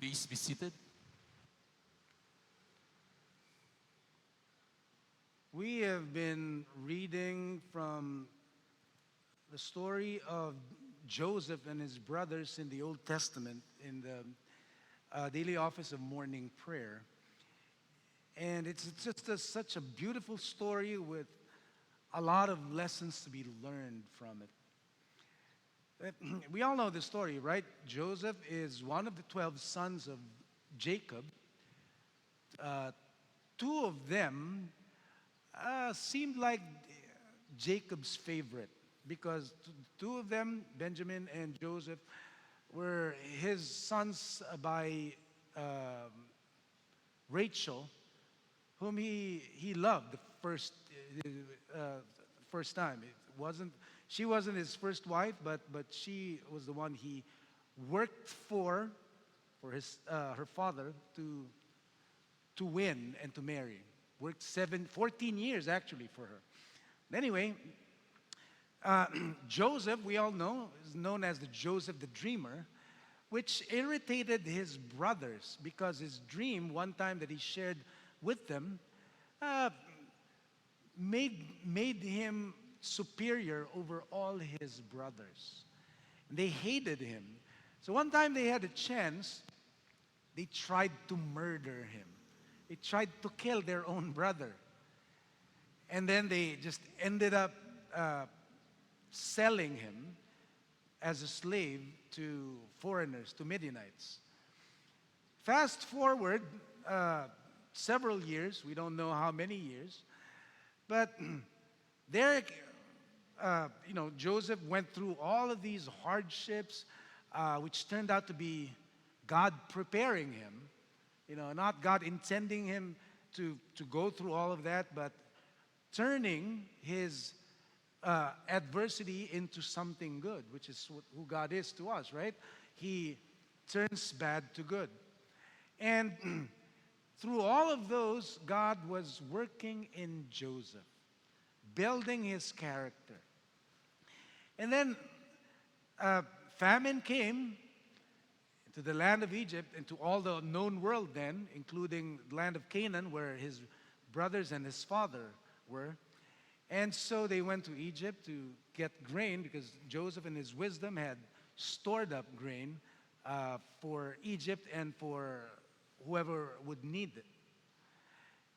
Please be seated. We have been reading from the story of Joseph and his brothers in the Old Testament in the daily office of morning prayer. And it's just such a beautiful story with a lot of lessons to be learned from it. We all know the story, right? Joseph is one of the 12 sons of Jacob. Uh, Two of them seemed like Jacob's favorite because two of them, Benjamin and Joseph, were his sons by Rachel, whom he loved the first time. It wasn't She wasn't his first wife, but she was the one he worked for his her father to win and to marry. Worked 14 years actually for her. Anyway, Joseph, we all know, is known as the Joseph the Dreamer, which irritated his brothers because his dream, one time that he shared with them, uh, made him superior over all his brothers. And they hated him. So one time they had a chance, they tried to murder him. They tried to kill their own brother. And then they just ended up selling him as a slave to foreigners, to Midianites. Fast forward several years, we don't know how many years, but there, Joseph went through all of these hardships, which turned out to be God preparing him. Not God intending him to go through all of that, but turning his adversity into something good, which is who God is to us, right? He turns bad to good. And through all of those, God was working in Joseph, building his character. And then famine came to the land of Egypt and to all the known world then, including the land of Canaan, where his brothers and his father were. And so they went to Egypt to get grain because Joseph in his wisdom had stored up grain for Egypt and for whoever would need it.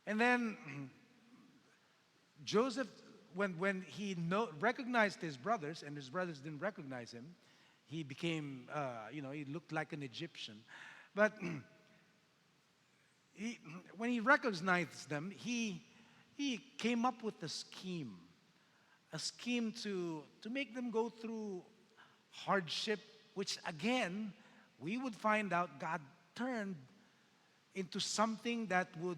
And then Joseph, when he recognized his brothers and his brothers didn't recognize him, he became, he looked like an Egyptian. But when he recognized them, he came up with a scheme to make them go through hardship, which again, we would find out God turned into something that would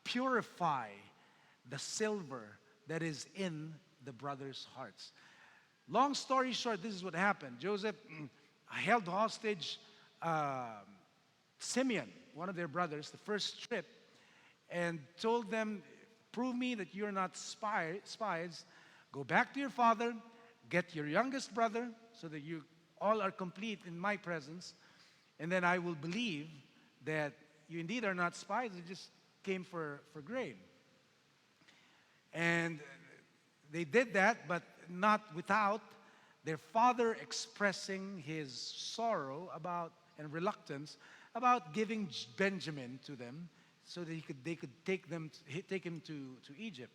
purify the silver that is in the brothers' hearts. Long story short, this is what happened. Joseph held hostage Simeon, one of their brothers, the first trip, and told them, prove me that you're not spies. Go back to your father, get your youngest brother, so that you all are complete in my presence, and then I will believe that you indeed are not spies, you just came for grain. And they did that, but not without their father expressing his sorrow about and reluctance about giving Benjamin to them so that they could take him to Egypt.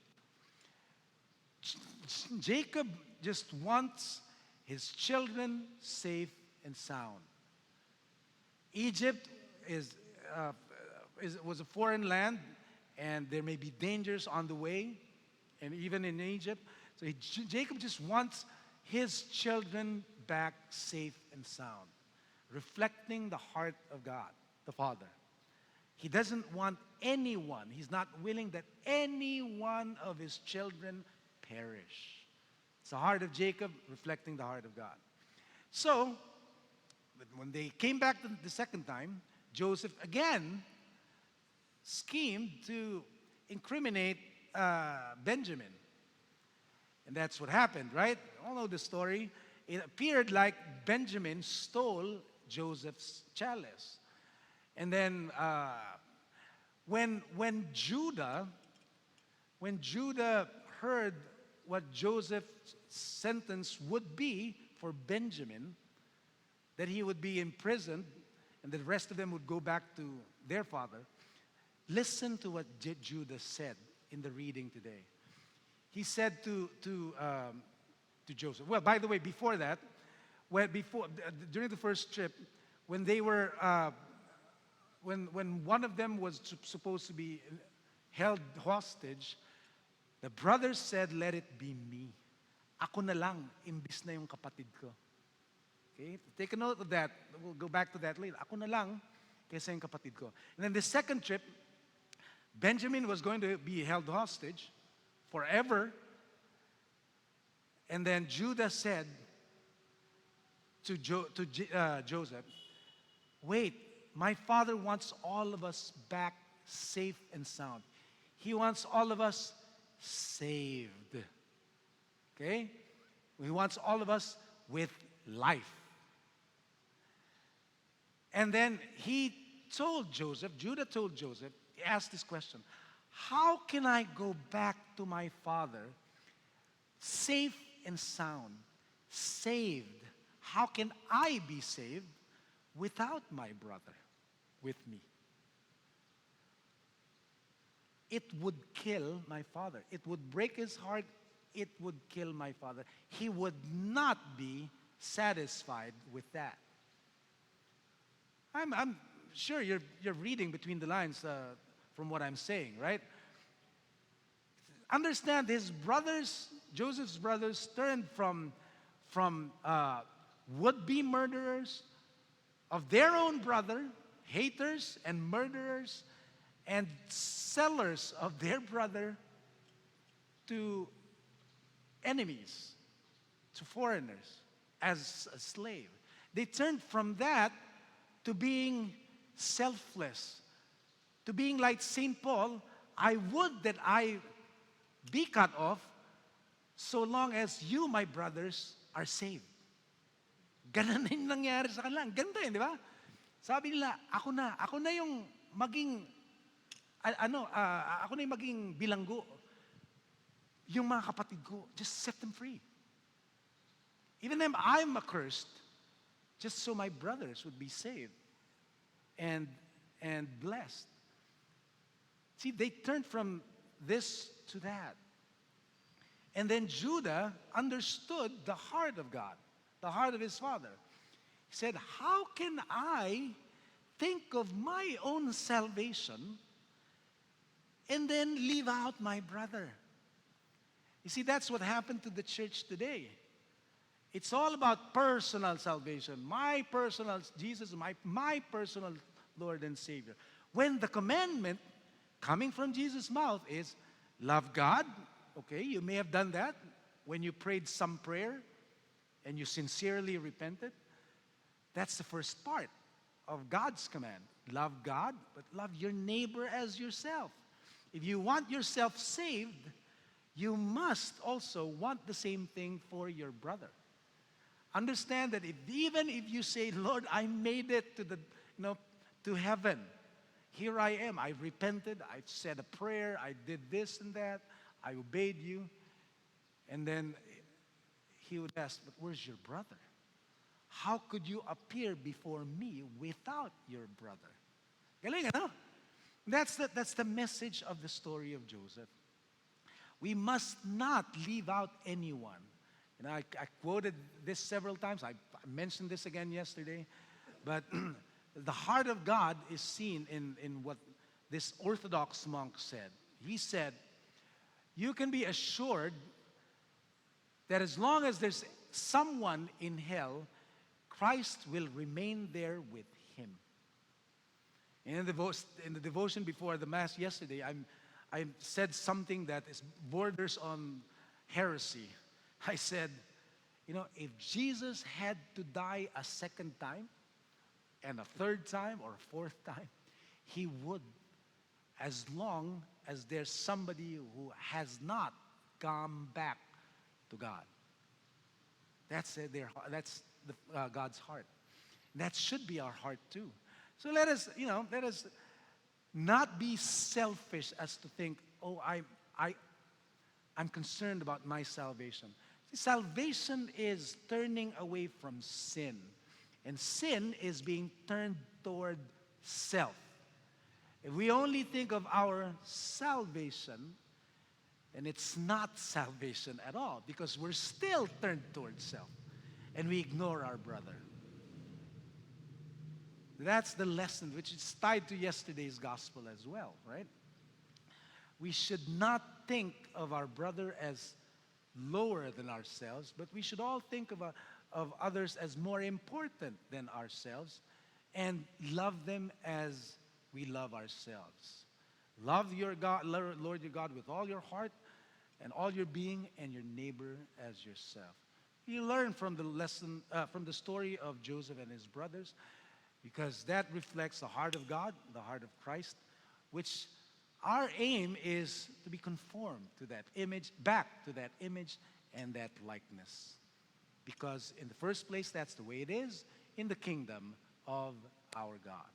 Jacob just wants his children safe and sound. Egypt was a foreign land, and there may be dangers on the way, and even in Egypt. So Jacob just wants his children back safe and sound, reflecting the heart of God, the Father. He doesn't want anyone, he's not willing that any one of his children perish. It's the heart of Jacob reflecting the heart of God. So, when they came back the second time, Joseph again schemed to incriminate Benjamin. And that's what happened, right? You all know the story. It appeared like Benjamin stole Joseph's chalice. And then when Judah heard what Joseph's sentence would be for Benjamin, that he would be imprisoned and the rest of them would go back to their father, listen to what Judah said in the reading today. He said to Joseph. Well, by the way, before that, during the first trip, when they were when one of them was supposed to be held hostage, the brothers said, "Let it be me. Ako na lang, imbis na yung kapatid ko." Okay, take a note of that. We'll go back to that later. Ako na lang, kaysa yung kapatid ko. And then the second trip, Benjamin was going to be held hostage forever. And then Judah said to Joseph, "Wait, my father wants all of us back safe and sound. He wants all of us saved." Okay? He wants all of us with life. And then Judah told Joseph, he asked this question, "How can I go back to my father safe and sound, saved? How can I be saved without my brother with me? It would kill my father. It would break his heart. It would kill my father. He would not be satisfied with that." I'm sure you're reading between the lines from what I'm saying, right? Understand, his brothers, Joseph's brothers, turned from would-be murderers of their own brother, haters and murderers and sellers of their brother, to enemies, to foreigners, as a slave. They turned from that to being selfless, to being like St. Paul. "I would that I be cut off so long as you, my brothers, are saved." Ganun yung nangyari sa kanila. Ganda yun, di ba? Sabi nila, ako na yung maging, ako na yung maging bilanggo. Yung mga kapatid ko, just set them free. Even if I'm accursed, just so my brothers would be saved and blessed. See, they turned from this to that. And then Judah understood the heart of God, the heart of his father. He said, "How can I think of my own salvation and then leave out my brother?" You see, that's what happened to the church today. It's all about personal salvation. My personal, Jesus, my personal Lord and Savior. When the commandment coming from Jesus' mouth is, love God. Okay, you may have done that when you prayed some prayer and you sincerely repented. That's the first part of God's command. Love God, but love your neighbor as yourself. If you want yourself saved, you must also want the same thing for your brother. Understand that even if you say, "Lord, I made it to heaven. Here I am. I repented. I said a prayer. I did this and that. I obeyed you." And then he would ask, "But where's your brother? How could you appear before me without your brother?" Galing, ano? That's the message of the story of Joseph. We must not leave out anyone. I quoted this several times. I mentioned this again yesterday. But the heart of God is seen in what this Orthodox monk said. He said, "You can be assured that as long as there's someone in hell, Christ will remain there with him." In the devotion before the Mass yesterday, I said something that borders on heresy. I said, if Jesus had to die a second time, and a third time, or a fourth time, he would, as long as there's somebody who has not gone back to God. That's God's heart. That should be our heart too. So let us not be selfish as to think, oh, I'm concerned about my salvation. See, salvation is turning away from sin. And sin is being turned toward self. If we only think of our salvation, and it's not salvation at all because we're still turned towards self and we ignore our brother. That's the lesson which is tied to yesterday's gospel as well, right? We should not think of our brother as lower than ourselves, but we should all think of others as more important than ourselves and love them as we love ourselves. Love your God, Lord your God with all your heart and all your being, and your neighbor as yourself. You learn from the lesson, from the story of Joseph and his brothers, because that reflects the heart of God, the heart of Christ, which our aim is to be conformed to that image, back to that image and that likeness. Because in the first place, that's the way it is in the kingdom of our God.